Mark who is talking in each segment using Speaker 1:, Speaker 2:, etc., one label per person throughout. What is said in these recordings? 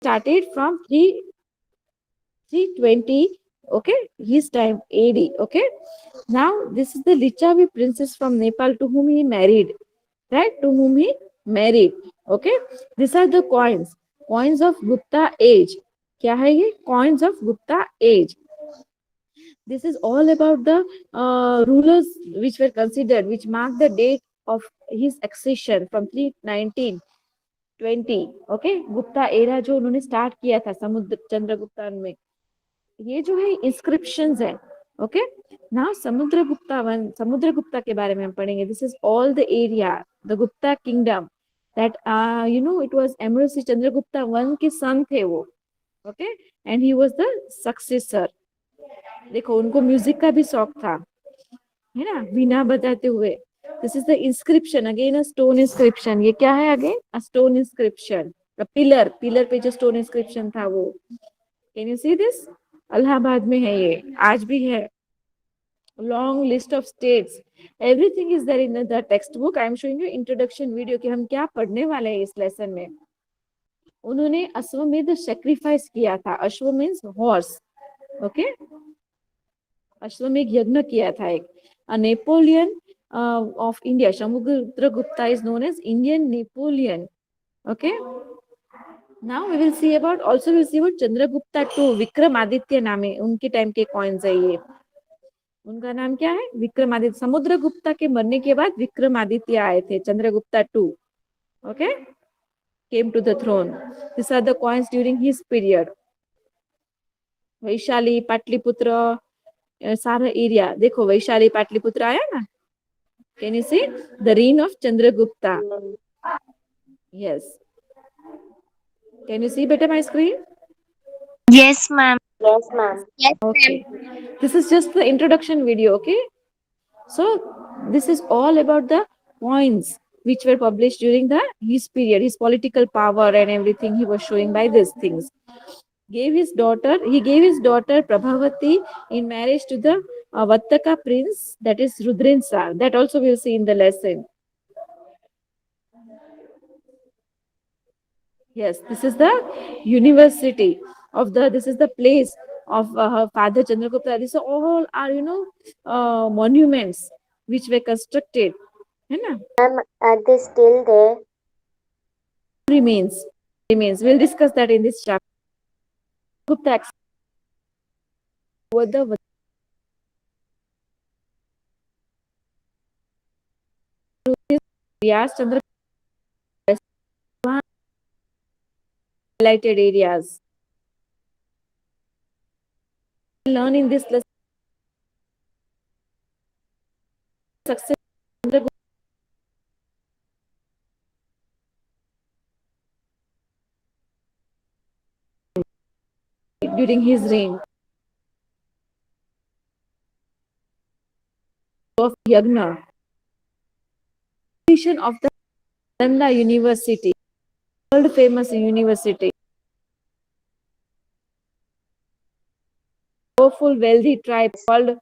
Speaker 1: started from 320, okay, his time AD, okay. Now this is the Lichavi princess from Nepal to whom he married, right? To whom he married, okay. These are the coins of Gupta age. क्या है ये? Coins of Gupta age. This is all about the rulers which were considered, which mark the date of his accession from 319-20, okay. Gupta era जो उन्होंने start किया था समुद्र चंद्रगुप्ता में, ये जो है इंस्क्रिप्शंस है, ओके. नाउ समुद्रगुप्ता के बारे में हम पढ़ेंगे. This is all the area, the Gupta kingdom that it was एमरोसी चंद्रगुप्ता वन के सन थे वो, okay. And he was the successor. देखो उनको म्यूजिक का भी शौक था, है ना, वीणा बजाते हुए. This is the inscription, again a stone inscription. ये क्या है? Again a stone inscription. Pillar पे जो स्टोन इंस्क्रिप्शन था वो. Can you see this? Allahabad में है ये, आज भी है. Long list of states, everything is there in the text book. I am showing you introduction video कि हम क्या पढ़ने वाले हैं इस लेसन में. उन्होंने अश्वमेध सेक्रीफाइस किया था. अश्व मीन्स हॉर्स, ओके. अश्वमेध यज्ञ किया था एक. अ Napoleon of India, Samudragupta is known as Indian Napoleon, okay. Now we will see about, also we'll see about Chandragupta II. Vikramaditya नाम है उनके टाइम के कॉइन्स है ये. उनका नाम क्या है? विक्रमादित्य. समुद्रगुप्ता के मरने के बाद विक्रमादित्य आए थे. Chandragupta II, okay, came to the throne. These are the coins during his period. Vaishali, Pataliputra, सारा एरिया देखो. वैशाली पाटलिपुत्र आया ना. Can you see the reign of Chandragupta? Yes. Can you see better my screen?
Speaker 2: Yes, ma'am.
Speaker 3: Yes, ma'am.
Speaker 2: Yes, ma'am.
Speaker 1: Okay. This is just the introduction video, okay? So this is all about the points which were published during his period, his political power and everything he was showing by these things. He gave his daughter Prabhavati in marriage to the Vattaka prince, that is Rudrensar. That also we'll see in the lesson. Yes, this is the university of this is the place of her father Chandragupta. These all are, monuments which were constructed. है ना?
Speaker 3: Ma'am, are they still there?
Speaker 1: Remains. We'll discuss that in this chapter. Gupta over the areas, Chandra highlighted areas. Learn in this lesson success during his reign of Yagna. Of the Nalanda University, world famous university. Powerful, wealthy tribe called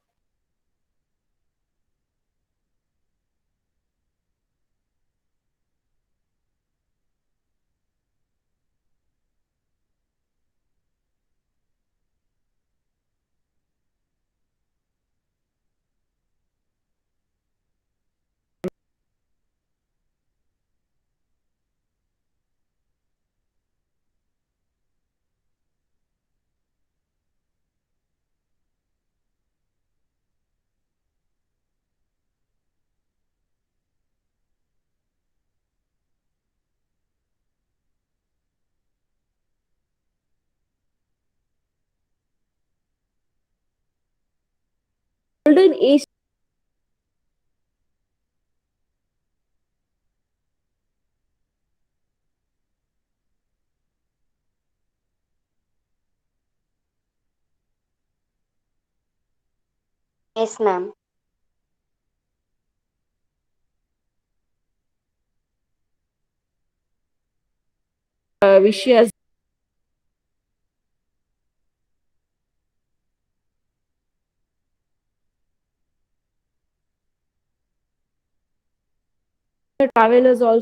Speaker 1: Golden Age.
Speaker 3: Yes, ma'am.
Speaker 1: Vishya's travelers also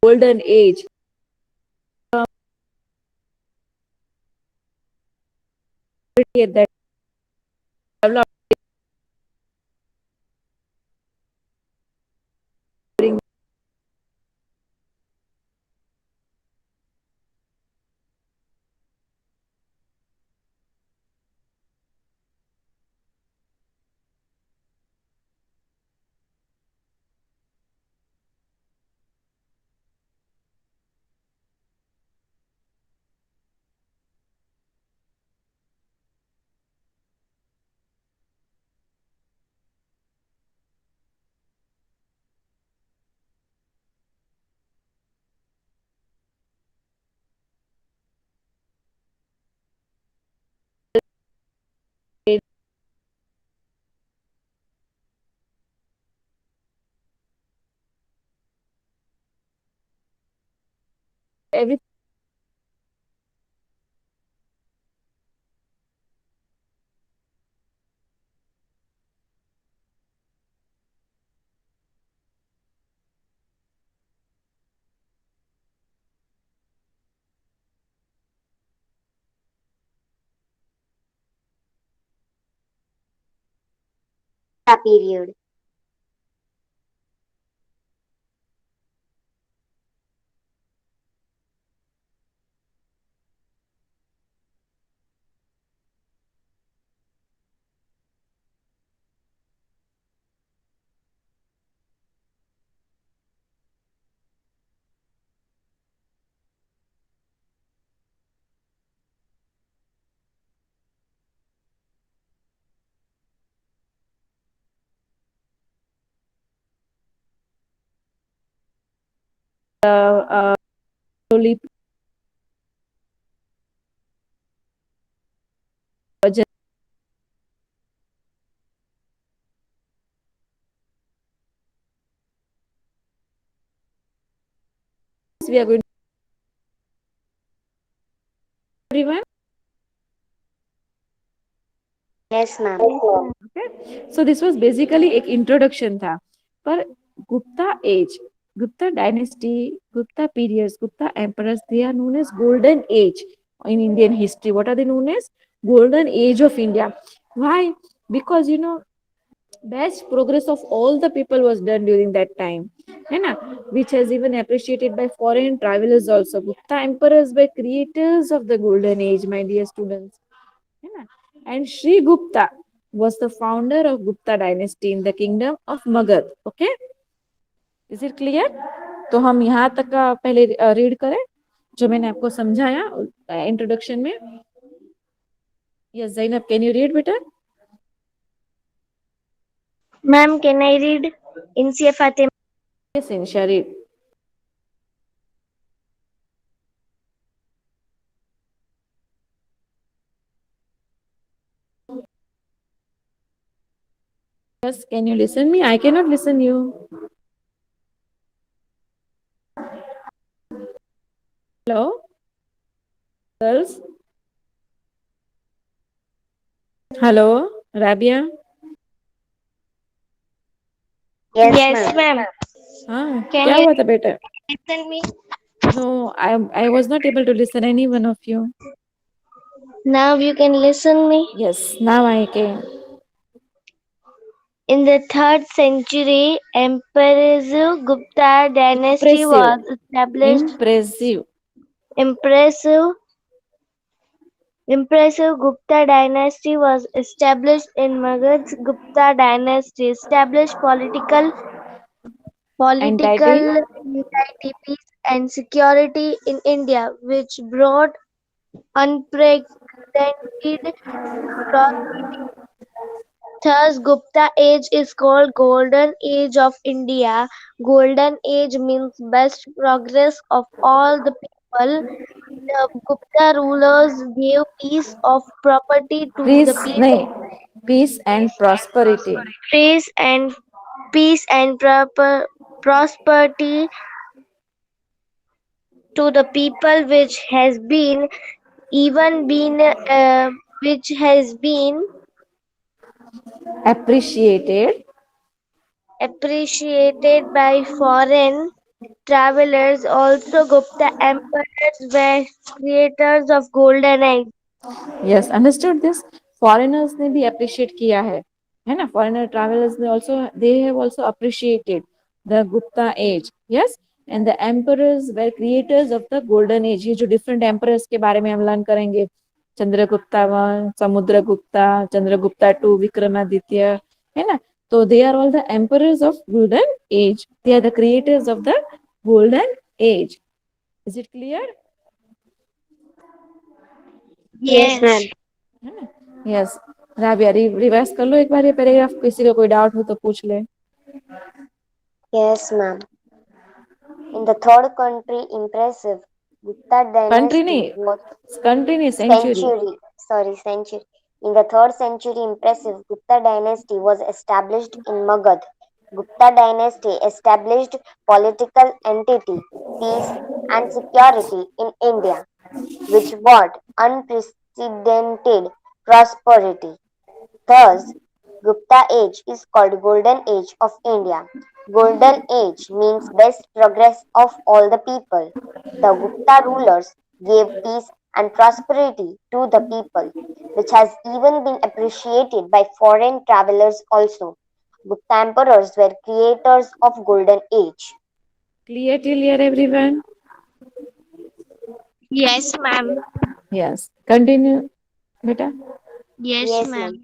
Speaker 1: golden age. At that developed during every
Speaker 3: Period.
Speaker 1: slowly just we are going to everyone.
Speaker 3: Yes, ma'am.
Speaker 1: Okay, so this was basically एक introduction था. पर Gupta age, Gupta dynasty, Gupta periods, Gupta emperors, they are known as golden age in Indian history. What are they known as? Golden age of India. Why? Because best progress of all the people was done during that time, है ना? Which has even appreciated by foreign travelers also. Gupta emperors were creators of the golden age, my dear students. है ना? And Sri Gupta was the founder of Gupta dynasty in the kingdom of Magad. Okay, is it clear? तो हम यहाँ तक का पहले read करें जो मैंने आपको समझाया इंट्रोडक्शन में. Yes Zainab, can you read बेटा?
Speaker 2: Ma'am, can I read Insia Fatima?
Speaker 1: Yes Insha, read. Yes, can you listen me? I cannot listen you. Hello, girls. Hello, Rabia.
Speaker 3: Yes,
Speaker 2: Yes,
Speaker 3: ma'am.
Speaker 2: ma'am.
Speaker 1: हाँ,
Speaker 2: Can
Speaker 1: क्या
Speaker 2: you
Speaker 1: हुआ था बेटा?
Speaker 2: listen me?
Speaker 1: No, I was not able to listen any one of you.
Speaker 2: Now you can listen me.
Speaker 1: Yes, now I can.
Speaker 2: In the 3rd century, Emperor Gupta dynasty
Speaker 1: Impressive,
Speaker 2: was established.
Speaker 1: impressive.
Speaker 2: Impressive, impressive Gupta dynasty was established in Magadh's Gupta dynasty, established
Speaker 1: Entity,
Speaker 2: political unity, peace and security in India, which brought unprecedented prosperity. Thus, Gupta age is called Golden Age of India. Golden age means best progress of all the people. The Gupta rulers gave peace of property to the
Speaker 1: peace,
Speaker 2: people.
Speaker 1: नहीं, peace and prosperity.
Speaker 2: Peace and peace and prosperity to the people, even been which has been
Speaker 1: Appreciated
Speaker 2: appreciated by foreign travelers, also Gupta emperors were creators of golden age.
Speaker 1: Yes, understood this. Foreigners ने भी appreciate किया है ना? Foreigner travelers ने also, they have also appreciated the Gupta age. Yes, and the emperors were creators of the golden age. ये जो different emperors के बारे में हम learn करेंगे, चंद्रगुप्ता वन, समुद्रगुप्ता, चंद्रगुप्ता टू, विक्रमादित्य, है ना? तो they are all the emperors of golden age. They are the creators of the golden age. Is it clear?
Speaker 3: Yes, ma'am.
Speaker 1: है ना? यस, राबिया रिवाइज कर लो एक बार ये पैराग्राफ, किसी को कोई डाउट हो तो पूछ ले.
Speaker 3: Yes, ma'am. In the third country impressive, Gupta
Speaker 1: country
Speaker 3: dynasty
Speaker 1: नहीं,
Speaker 3: was
Speaker 1: कंट्री नहीं, century.
Speaker 3: century. In the third century impressive, Gupta dynasty was established in Magad. Gupta dynasty established political entity, peace and security in India, which brought unprecedented prosperity. Thus, Gupta age is called Golden Age of India. Golden Age means best progress of all the people. The Gupta rulers gave peace and prosperity to the people, which has even been appreciated by foreign travelers also. Gupta emperors were creators of Golden Age.
Speaker 1: Clear till here everyone?
Speaker 2: Yes, ma'am.
Speaker 1: Yes, continue बेटा.
Speaker 3: Yes, ma'am.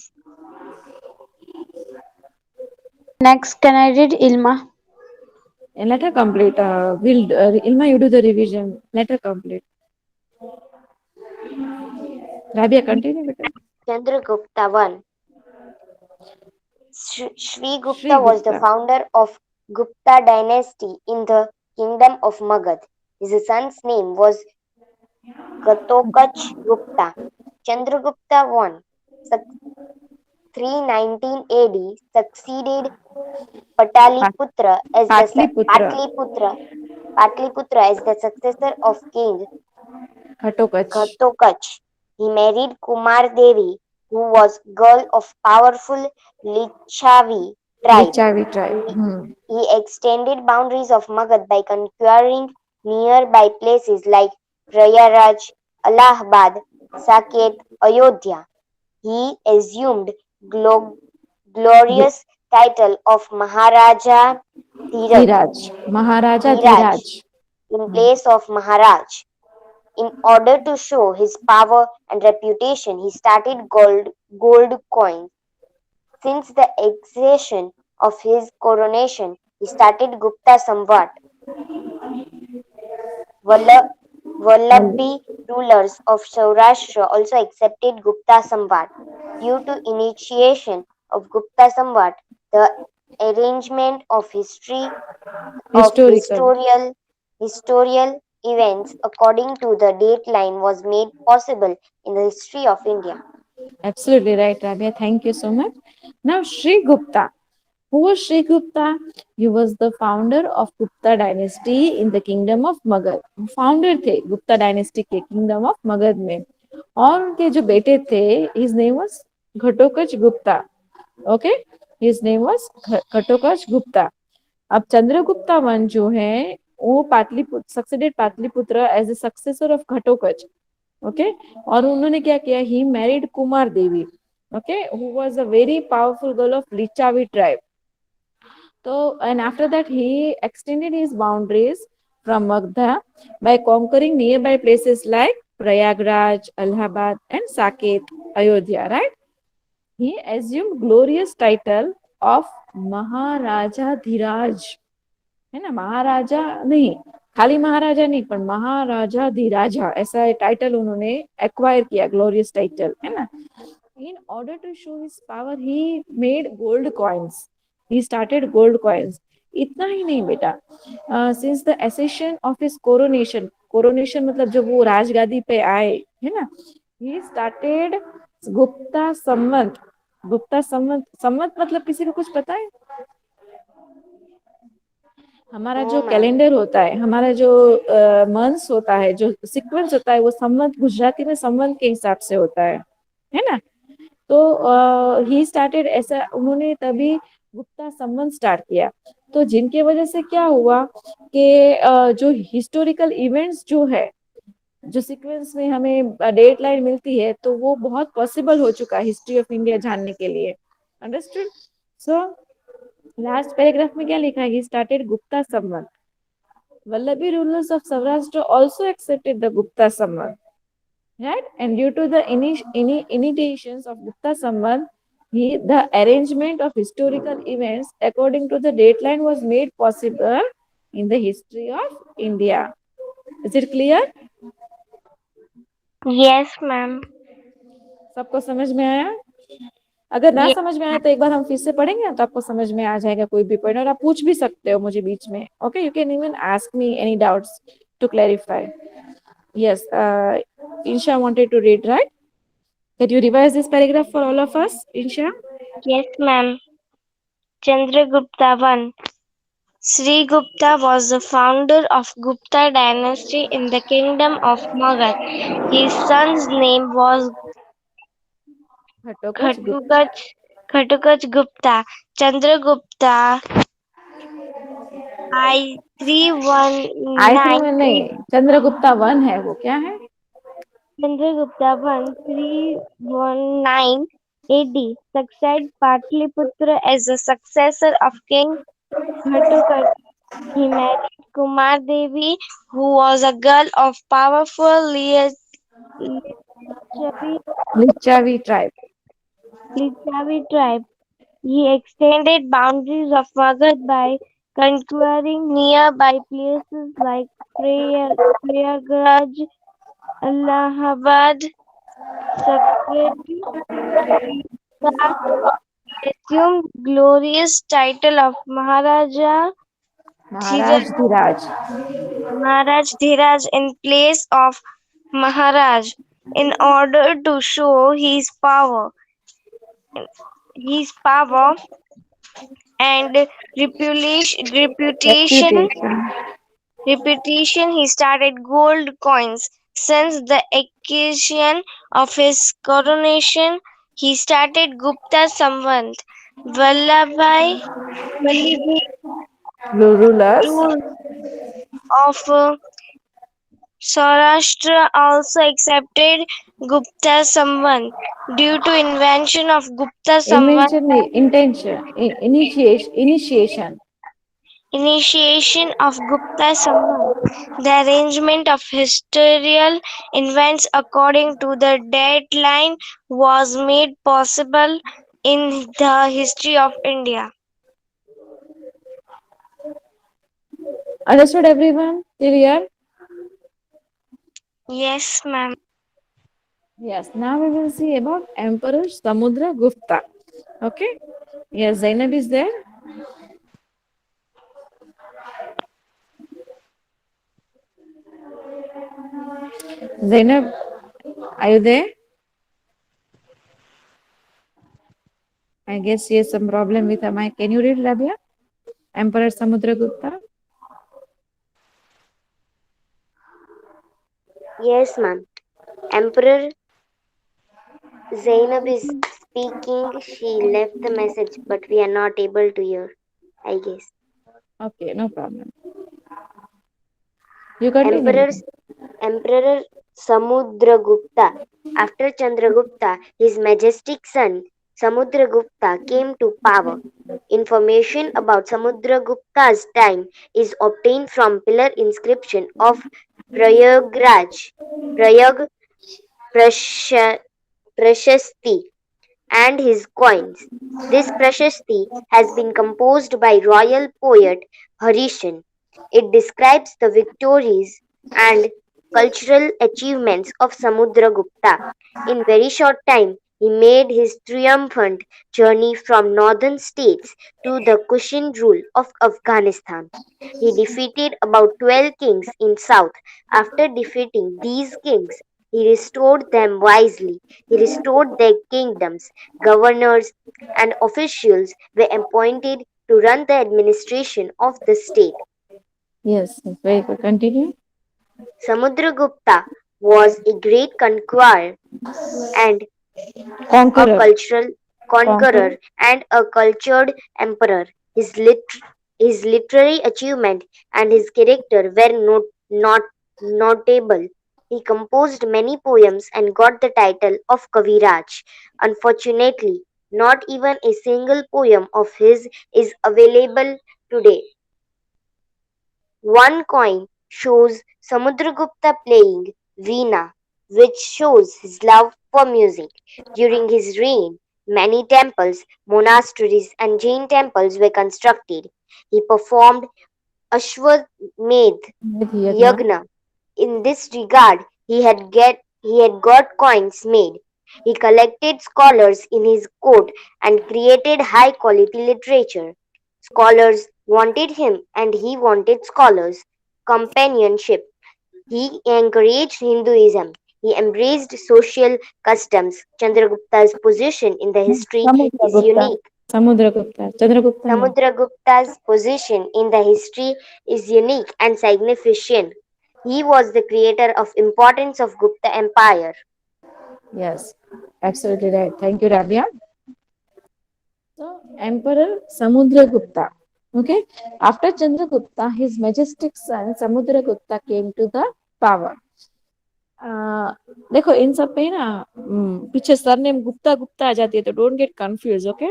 Speaker 4: Next, can I read Ilma?
Speaker 1: And let her complete. Ilma, you do the revision. Let her complete. Rabia, continue बेटा.
Speaker 3: Chandragupta I. Sri Gupta
Speaker 1: Sri
Speaker 3: was the
Speaker 1: Gupta.
Speaker 3: founder of Gupta dynasty in the kingdom of Magad. His son's name was Ghatotkacha Gupta. Chandragupta I, 319 AD, succeeded Pataliputra as the successor of King
Speaker 1: Ghatotkacha.
Speaker 3: Ghatotkacha. He married Kumar Devi, who was girl of powerful Lichavi tribe.
Speaker 1: लिचावी tribe.
Speaker 3: He extended boundaries of Magad by conquering nearby places like Prayaraj, Allahabad, Saket, Ayodhya. He assumed glorious title of Maharaja
Speaker 1: Dhiraj, Maharaja
Speaker 3: Dhiraj
Speaker 1: Dhiraj.
Speaker 3: in place of Maharaj. In order to show his power and reputation, he started gold coins. Since the accession of his coronation, he started Gupta Samvat. Vallabhi rulers of Saurashtra also accepted Gupta Samvat. Due to initiation of Gupta Samvat, the arrangement of
Speaker 1: Historical.
Speaker 3: historical events according to the date line was made possible in the history of India.
Speaker 1: Absolutely right, Rabia. Thank you so much. Now, Sri Gupta. Who was Sri Gupta? He was the founder of Gupta dynasty in the kingdom of Magad. Founder थे Gupta dynasty के kingdom of Magad में. और उनके जो बेटे थे, his name was Ghatotkacha Gupta. Okay, his name was Ghatotkacha Gupta. अब Chandragupta one जो है वो Pataliputra succeeded Pataliputra as a successor of Ghatotkacha. Okay, और उन्होंने क्या किया? He married Kumar Devi. Okay, who was a very powerful girl of Licchavi tribe. So, and after that, he extended his boundaries from Magda by conquering nearby places like Prayagraj, Allahabad, and Saket, Ayodhya, right? He assumed glorious title of Maharaja Dhiraj. है ना, महाराजा नहीं, खाली महाराजा नहीं, पर महाराजा धीराजा ऐसा title उन्होंने acquire किया, glorious title, है ना. In order to show his power, he made gold coins. He started gold coins. इतना ही नहीं बेटा, since the accession of his coronation, coronation मतलब जब वो राजगादी पे आए, है ना, he started गुप्ता संवत. गुप्ता संवत, संवत मतलब किसी को कुछ पता है? हमारा जो कैलेंडर होता है, हमारा जो मंथ्स होता है, जो सीक्वेंस होता है, वो संवत, गुजराती में संवत के हिसाब से होता है ना. तो ही स्टार्टेड ऐसा, उन्होंने तभी गुप्ता संबंध स्टार्ट किया। तो जिनके वजह से क्या हुआ कि जो हिस्टोरिकल इवेंट्स जो है, जो सीक्वेंस में हमें डेट लाइन मिलती है, तो वो बहुत पॉसिबल हो चुका है हिस्ट्री ऑफ इंडिया जानने के लिए। अंडरस्टूड? सो लास्ट पैराग्राफ में क्या लिखा है? ही स्टार्टेड गुप्ता संबंध। Vallabhi rulers of Saurashtra also accepted the Gupta Samvad, right? And due to the initiations of Gupta Samvad, the arrangement of historical events according to the dateline was made possible in the history of India. Is it clear?
Speaker 2: Yes, ma'am.
Speaker 1: सबको समझ में आया? अगर ना
Speaker 2: Yes.
Speaker 1: समझ में आया तो एक बार हम फिर से पढ़ेंगे ना, तो आपको समझ में आ जाएगा कोई भी पॉइंट, और आप पूछ भी सकते हो मुझे बीच में। Okay, you can even ask me any doubts to clarify. Yes, Insha wanted to read, right? Can you revise this paragraph for all of us, Insha?
Speaker 2: Yes, ma'am. Chandragupta I. Sri Gupta was the founder of Gupta dynasty in the kingdom of Magad. His son's name was
Speaker 1: Ghatotkacha Gupta.
Speaker 2: Ghatotkacha Gupta. Chandragupta I
Speaker 1: I think
Speaker 2: 319
Speaker 1: नहीं, Chandragupta one है, वो क्या है?
Speaker 2: Chandragupta I 319 AD succeeded Patliputra as the successor of King Ghatotkacha. He married Kumar Devi, who was a girl of powerful
Speaker 1: Lichavi tribe.
Speaker 2: Lichavi tribe. He extended boundaries of Magad by conquering nearby places like Prayagraj, Allahabad, Saket, assumed glorious title of
Speaker 1: Maharaj Dhiraj.
Speaker 2: Maharaj Dhiraj in place of Maharaj in order to show his power and
Speaker 1: Reputation.
Speaker 2: reputation. He started gold coins. Since the occasion of his coronation, he started Gupta Samvant. Vallabhai Vallabhi
Speaker 1: Rulers.
Speaker 2: rule of Saurashtra also accepted Gupta Samvant. Due to invention of Gupta Samvant,
Speaker 1: Invention, intention, initiation.
Speaker 2: initiation of Gupta Samvant, the arrangement of historical events according to the deadline was made possible in the history of India.
Speaker 1: Understood everyone? Till here?
Speaker 2: Yes, ma'am.
Speaker 1: Yes, now we will see about Emperor Samudra Gupta. Okay? Yes, Zainab is there. Zainab, are you there? I guess she has some problem with her mic. Can you read, Rabia? Emperor Samudra Gupta.
Speaker 3: Yes, ma'am. Emperor Zainab is speaking. She left the message, but we are not able to hear, I guess.
Speaker 1: Okay, no problem. You continue.
Speaker 3: Emperor Samudragupta. After Chandragupta, his majestic son Samudragupta came to power. Information about Samudragupta's time is obtained from pillar inscription of Prayagraj, Prayag Prashasti, and his coins. This Prashasti has been composed by royal poet Harishan. It describes the victories and cultural achievements of Samudragupta. In very short time, he made his triumphant journey from northern states to the Kushan rule of Afghanistan. He defeated about 12 kings in south. After defeating these kings, he restored them wisely. He restored their kingdoms. Governors and officials were appointed to run the administration of the state.
Speaker 1: Yes, very good. Continue.
Speaker 3: Samudragupta was a great conqueror and a
Speaker 1: Conqueror.
Speaker 3: conqueror, and a cultured emperor. His literary achievement and his character were not notable. He composed many poems and got the title of Kaviraj. Unfortunately, not even a single poem of his is available today. One coin shows Samudragupta playing veena, which shows his love for music. During his reign, many temples, monasteries, and Jain temples were constructed. He performed Ashwamedh
Speaker 1: Yagna.
Speaker 3: Yagna. In this regard, he had got coins made. He collected scholars in his court and created high quality literature. Scholars wanted him and he wanted scholars. Companionship. He encouraged Hinduism. He embraced social customs. Chandragupta's position in the history is
Speaker 1: Samudragupta.
Speaker 3: unique.
Speaker 1: Samudragupta. Chandragupta no.
Speaker 3: Samudragupta's position in the history is unique and significant. He was the creator of importance of Gupta Empire.
Speaker 1: Yes, absolutely right. Thank you, Rabia. So, Emperor Samudragupta. Okay, after Chandragupta, his majestic son Samudragupta came to the power. देखो इन सब पे ना पीछे surname Gupta Gupta आ जाती है तो don't get confuse okay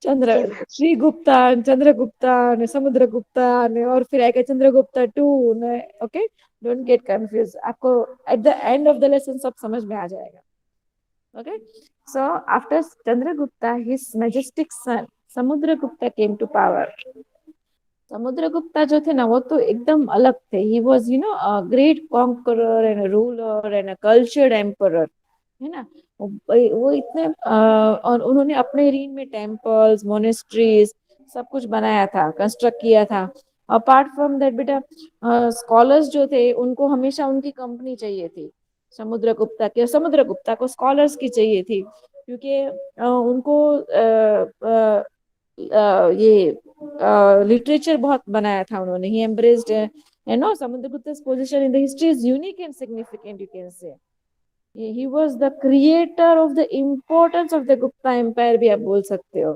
Speaker 1: Chandra
Speaker 3: Okay, ma'am.
Speaker 1: Shri Gupta Chandragupta ने समुद्रगुप्ता ने और फिर आएगा चंद्रगुप्ता टू ने ओके डोंट गेट कंफ्यूज आपको at the end of the lesson सब समझ में आ जाएगा okay so after Chandragupta his majestic son Samudragupta came to power Samudragupta जो थे ना वो तो एकदम अलग थे he was you know great conqueror and ruler and cultured emperor है ना वो इतने और उन्होंने अपने रीन में टेम्पल्स मोनेस्ट्रीज सब कुछ बनाया था कंस्ट्रक्ट किया था अपार्ट फ्रॉम दैट बेटा स्कॉलर्स जो थे उनको हमेशा उनकी कंपनी चाहिए थी समुद्रगुप्ता के समुद्रगुप्ता को स्कॉलर्स की चाहिए थी क्योंकि उनको ये लिटरेचर बहुत बनाया था उन्होंने ही embraced you know Samudragupta's position in the history is unique and significant you can say he was the creator of the importance of the Gupta empire भी आप बोल सकते हो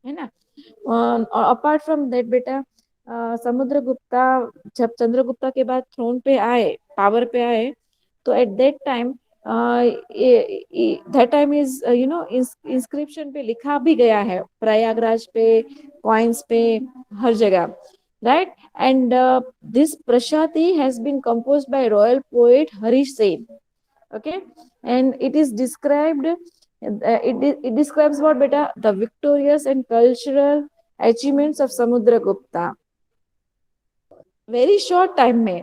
Speaker 1: है ना और अपार्ट फ्रॉम दैट बेटा समुद्रगुप्ता जब चंद्रगुप्ता के बाद थ्रोन पे आए पावर पे आए तो at that time that time is you know inscription पे लिखा भी गया है प्रयागराज पे कॉइन्स पे हर जगह right and this prashati has been composed by royal poet Harish Sen okay and it is described it describes what beta the victorious and cultural achievements of Samudragupta very short time में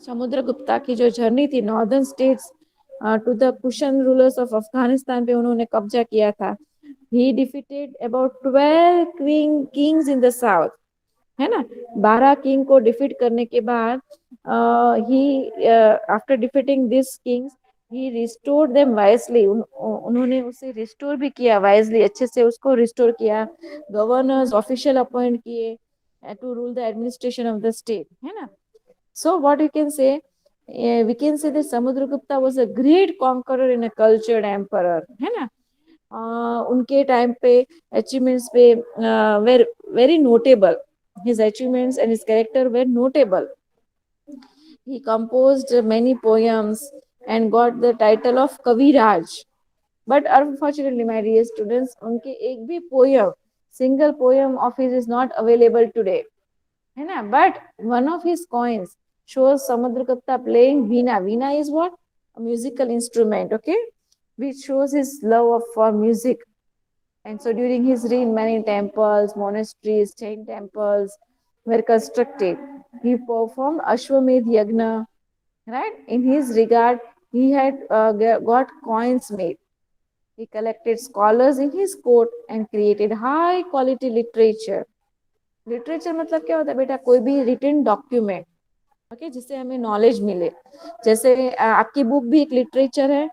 Speaker 1: समुद्रगुप्ता की जो journey थी northern states to the Kushan rulers of Afghanistan पे उन्होंने कब्जा किया था he defeated about 12 kings in the south है ना 12 किंग को डिफीट करने के बाद ही after defeating this kings he restored them wisely उन्होंने उसे रिस्टोर भी किया वाइजली अच्छे से उसको रिस्टोर किया गवर्नर्स ऑफिशियल अपॉइंट किए to rule the administration of the state है ना so what you can say we can say that Samudragupta was a great conqueror and a cultured emperor है ना उनके टाइम पे अचीवमेंट्स पे very notable his achievements and his character were notable he composed many poems and got the title of Kaviraj but unfortunately my dear students उनके एक भी poem single poem of his is not available today है ना but one of his coins shows Samudragupta playing veena veena is what a musical instrument okay which shows his love for music and so during his reign many temples monasteries Jain temples were constructed he performed Ashwamedh Yagna right in his regard he had got coins made he collected scholars in his court and created high quality literature literature मतलब क्या होता है बेटा कोई भी written document okay जिससे हमें knowledge मिले जैसे आपकी बुक भी एक लिटरेचर है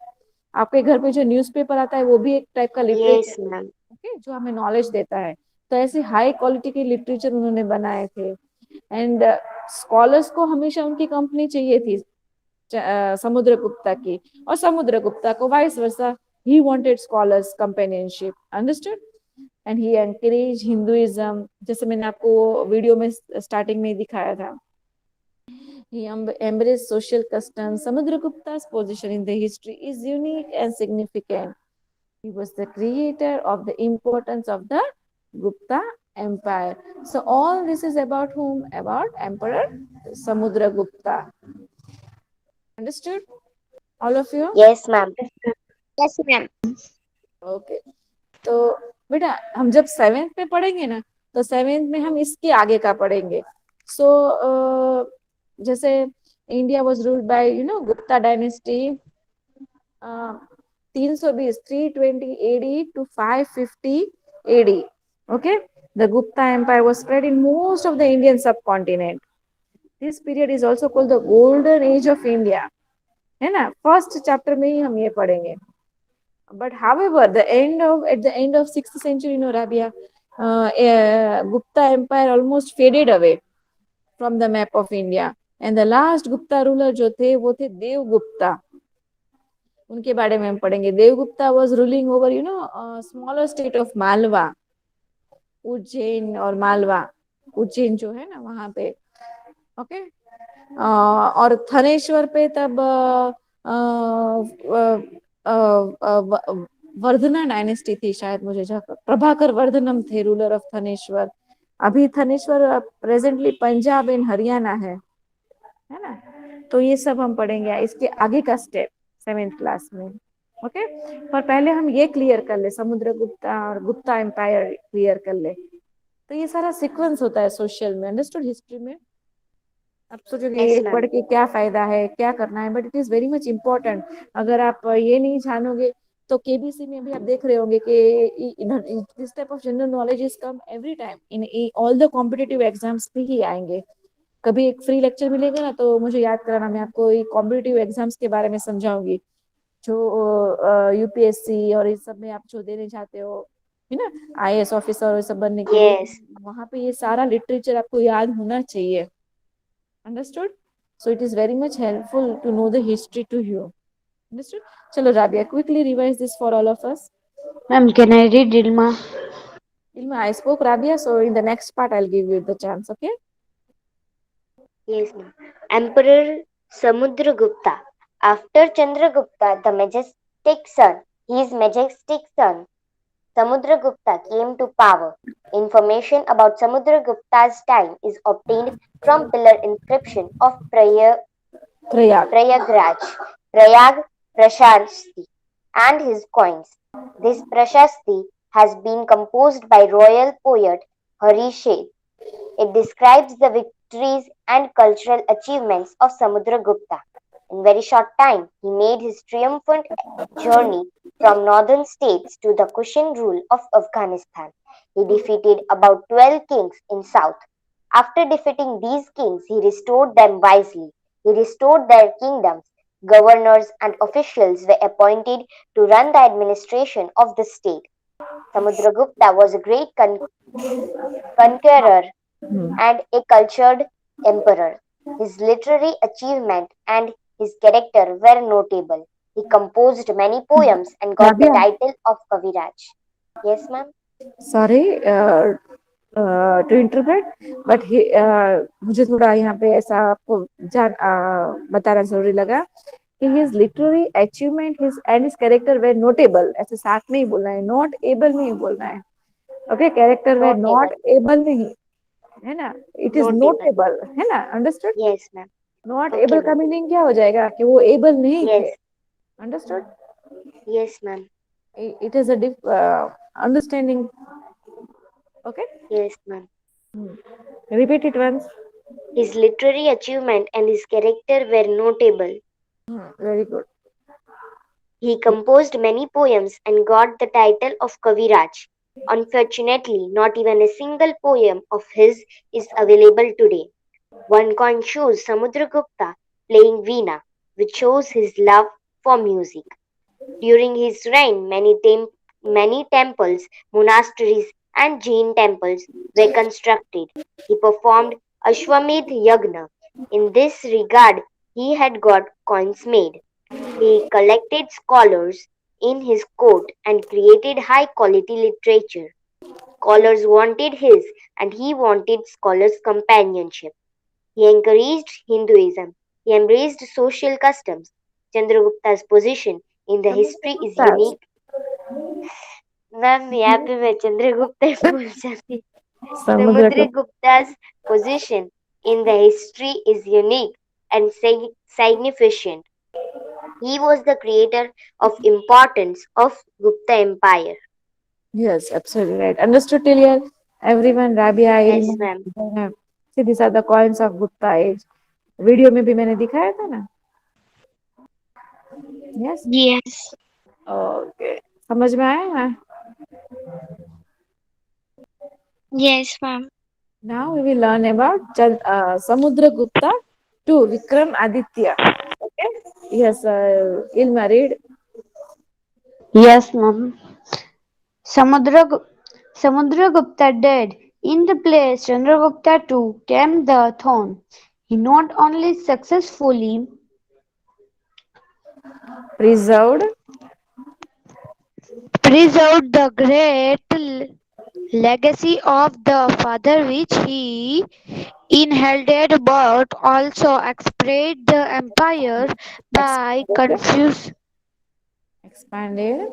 Speaker 1: आपके घर पे जो न्यूज़पेपर आता है वो भी एक टाइप का
Speaker 3: Yes,
Speaker 1: लिटरेचर
Speaker 3: ma'am.
Speaker 1: ओके जो हमें नॉलेज देता है तो ऐसे हाई क्वालिटी के लिटरेचर उन्होंने बनाए थे एंड स्कॉलर्स को हमेशा उनकी कंपनी चाहिए थी समुद्रगुप्ता की और समुद्रगुप्ता को vice versa He wanted scholars companionship, understood? And he encouraged Hinduism, जैसे मैंने आपको वीडियो में स्टार्टिंग में दिखाया था. He embraced social customs. Samudragupta's position in the history is unique and significant. He was the creator of the importance of the Gupta Empire. So all this is about whom? About Emperor Samudragupta. Understood? All of you?
Speaker 3: Yes, ma'am.
Speaker 2: Yes, ma'am.
Speaker 1: Okay. तो बेटा हम जब 7th में पढ़ेंगे ना, तो 7th में हम इसके आगे का पढ़ेंगे. सो जैसे India was ruled by Gupta dynasty 320 320 AD to 550 AD. Okay, the Gupta Empire was spread in most of the Indian subcontinent. This period is also called the Golden Age of India. है ना, first chapter में ही हम ये पढ़ेंगे. But however, at the end of 6th century, Rabia, Gupta Empire almost faded away from the map of India. And the last Gupta ruler जो थे वो थे देवगुप्ता. उनके बारे में हम पढ़ेंगे. देवगुप्ता was ruling over smaller state of Malwa, Ujjain और मालवा. उज्जैन जो है ना वहां पे. ओके. और थनेश्वर पे तब वर्धना डायनेस्टी थी शायद, मुझे जहाँ प्रभाकर वर्धनम थे रूलर ऑफ थनेश्वर. अभी थनेश्वर प्रेजेंटली पंजाब एंड हरियाणा है ना. तो ये सब हम पढ़ेंगे इसके आगे का स्टेप 7th क्लास में. ओके. पर पहले हम ये क्लियर कर ले, समुद्रगुप्ता और गुप्ता एम्पायर क्लियर कर ले. तो ये सारा सीक्वेंस होता है सोशल में. अंडरस्टूड? हिस्ट्री में आप सोचोगे
Speaker 3: Yes,
Speaker 1: ये
Speaker 3: ma'am.
Speaker 1: पढ़ के क्या फायदा है, क्या करना है, but it is very much important. अगर आप ये नहीं जानोगे तो केबीसी में भी आप देख रहे होंगे कि this type of general knowledge is come every time in all the competitive exams भी ही आएंगे. कभी एक फ्री लेक्चर मिलेगा ना तो मुझे याद कराना, मैं आपको कॉम्पिटिटिव एग्जाम्स के बारे में समझाऊंगी जो यूपीएससी और इस सब में आप जो देने चाहते हो, है ना, आईएएस ऑफिसर और सब बनने के लिए.
Speaker 3: Yes.
Speaker 1: वहां पे ये सारा लिटरेचर आपको याद होना चाहिए. Understood? So it is very much helpful to know the history to you. Understood? Chalo Rabia, quickly revise this for all of us.
Speaker 4: Ma'am, can I read Ilma?
Speaker 1: Ilma, I spoke Rabia, so in the next part I'll give you the chance, okay?
Speaker 3: Yes, ma'am. Emperor Samudragupta. After Chandragupta, his majestic son, Samudragupta came to power. Information about Samudragupta's time is obtained from pillar inscription of
Speaker 1: Prayag.
Speaker 3: Prayag Prashasti, and his coins. This Prashasti has been composed by royal poet Hari Sheth. It describes the victories and cultural achievements of Samudragupta. In very short time, he made his triumphant journey from northern states to the Kushan rule of Afghanistan. He defeated about 12 kings in south. After defeating these kings, he restored them wisely. He restored their kingdoms. Governors and officials were appointed to run the administration of the state. Samudragupta was a great conqueror and a cultured emperor. His literary achievement and his character were notable. He composed many poems and got the
Speaker 1: Rabia.
Speaker 3: title of Kaviraj. Yes, ma'am?
Speaker 1: Sorry to interrupt, but मुझे थोड़ा यहाँ पे ऐसा आपको बताना जरूरी लगा कि his literary achievement and his character were notable. ऐसे साथ में ही बोलना है, not able नहीं बोलना है. Okay, character were not able नहीं है ना, it is notable है ना. Understood?
Speaker 3: Yes, ma'am.
Speaker 1: Not
Speaker 3: Okay,
Speaker 1: able का
Speaker 3: ma'am.
Speaker 1: मीनिंग क्या हो जाएगा कि वो able नहीं थे.
Speaker 3: Yes,
Speaker 1: Understood?
Speaker 3: yes, ma'am.
Speaker 1: It is a understanding. Okay,
Speaker 3: Yes, ma'am.
Speaker 1: repeat it once.
Speaker 3: His literary achievement and his character were notable.
Speaker 1: Very good.
Speaker 3: He composed many poems and got the title of Kaviraj. Unfortunately, not even a single poem of his is available today. One coin shows Samudragupta playing veena, which shows his love for music. During his reign, many temples, monasteries, and Jain temples were constructed. He performed Ashwamedh Yagna. In this regard, he had got coins made. He collected scholars in his court and created high quality literature. Scholars wanted his, and he wanted scholars' companionship. He encouraged Hinduism. He embraced social customs. Chandragupta's position in the history is
Speaker 1: Samudragupta.
Speaker 3: unique. Ma'am यहाँ पे मैं चंद्रगुप्त ही भूल जाती
Speaker 1: Samudragupta.
Speaker 3: Samudragupta's position in the history is unique and significant. He was the creator of importance of Gupta Empire.
Speaker 1: Yes, absolutely right. Understood till here? Everyone, Rabia,
Speaker 3: Yes,
Speaker 1: Ilma,
Speaker 3: ma'am.
Speaker 1: Zainab. See, these are the coins of Gupta age. Video में भी मैंने दिखाया था ना. Yes.
Speaker 2: Yes.
Speaker 1: Okay. समझ में आया ना?
Speaker 2: Yes, ma'am.
Speaker 1: Now we will learn about Samudragupta to Vikram Aditya. Okay. Yes, Ilma, read.
Speaker 4: Yes, ma'am. Samudragupta died. In the place, Chandragupta II came the throne. He not only successfully
Speaker 1: Preserved.
Speaker 4: preserved the great legacy of the father which he inherited, but also expanded the empire by
Speaker 1: Expanded.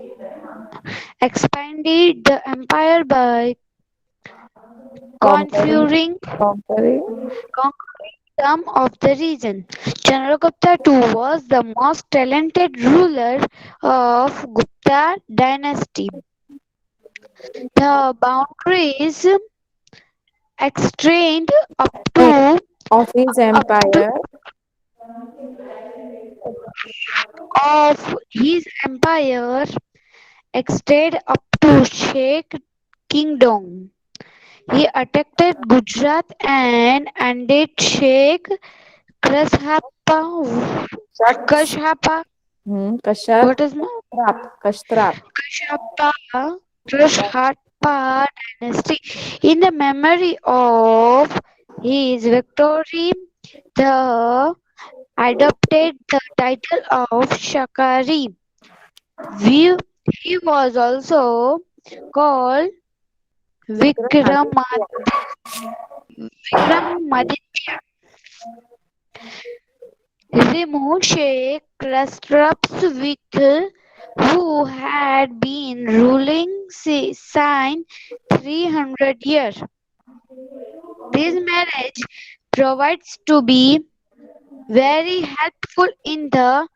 Speaker 4: expanded the empire by
Speaker 1: Conquering.
Speaker 4: conferring
Speaker 1: Conquering.
Speaker 4: conquering some of the region. Chandragupta II was the most talented ruler of Gupta dynasty. The boundaries extended
Speaker 1: Of his
Speaker 4: up to
Speaker 1: empire.
Speaker 4: of his empire extended up to Sheikh Kingdom. He attacked Gujarat and ended Sheikh Kashapa.
Speaker 1: Shaks.
Speaker 4: Kashapa.
Speaker 1: Kashat.
Speaker 4: What is my
Speaker 1: Kashtrap.
Speaker 4: Kashapa? Kashapa dynasty. In the memory of his victory, the adopted the title of Shakari. We, he was also called Vikramaditya. Vikramaditya. Remove Sheikh Rastrap's who had been ruling since 300 years. This marriage provides to be very helpful in the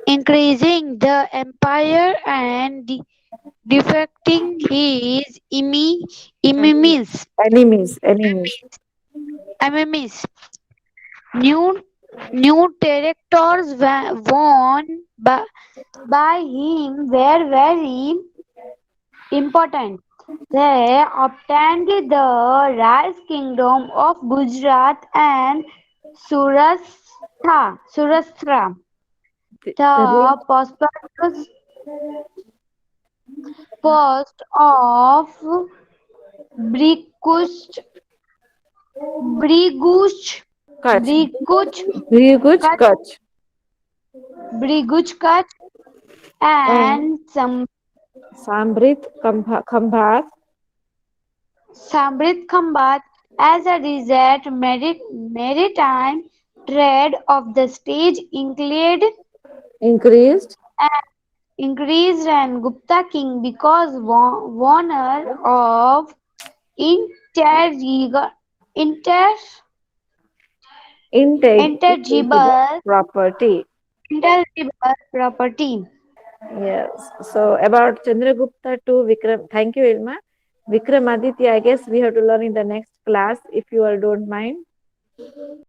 Speaker 4: increasing the empire and defecting his enemies.
Speaker 1: Enemies.
Speaker 4: enemies. New new territories won by him were very important. They obtained the rice kingdom of Gujarat and Surashtra.
Speaker 1: The
Speaker 4: The prosperous post of Brigush, Brigush,
Speaker 1: Kutch.
Speaker 4: Brigush,
Speaker 1: Riguj Kutch.
Speaker 4: Brigush
Speaker 1: And
Speaker 4: and some
Speaker 1: Sambrit Khambat.
Speaker 4: Samrit Khambat. As a result, maritime trade of the stage
Speaker 1: Increased.
Speaker 4: increased and Gupta king because owner of inter, inter,
Speaker 1: Intangible
Speaker 4: intangible
Speaker 1: property.
Speaker 4: intangible property.
Speaker 1: Yes. So about Chandragupta to Vikram. Thank you, Ilma. Vikramaditya, I guess we have to learn in the next class if you all don't mind.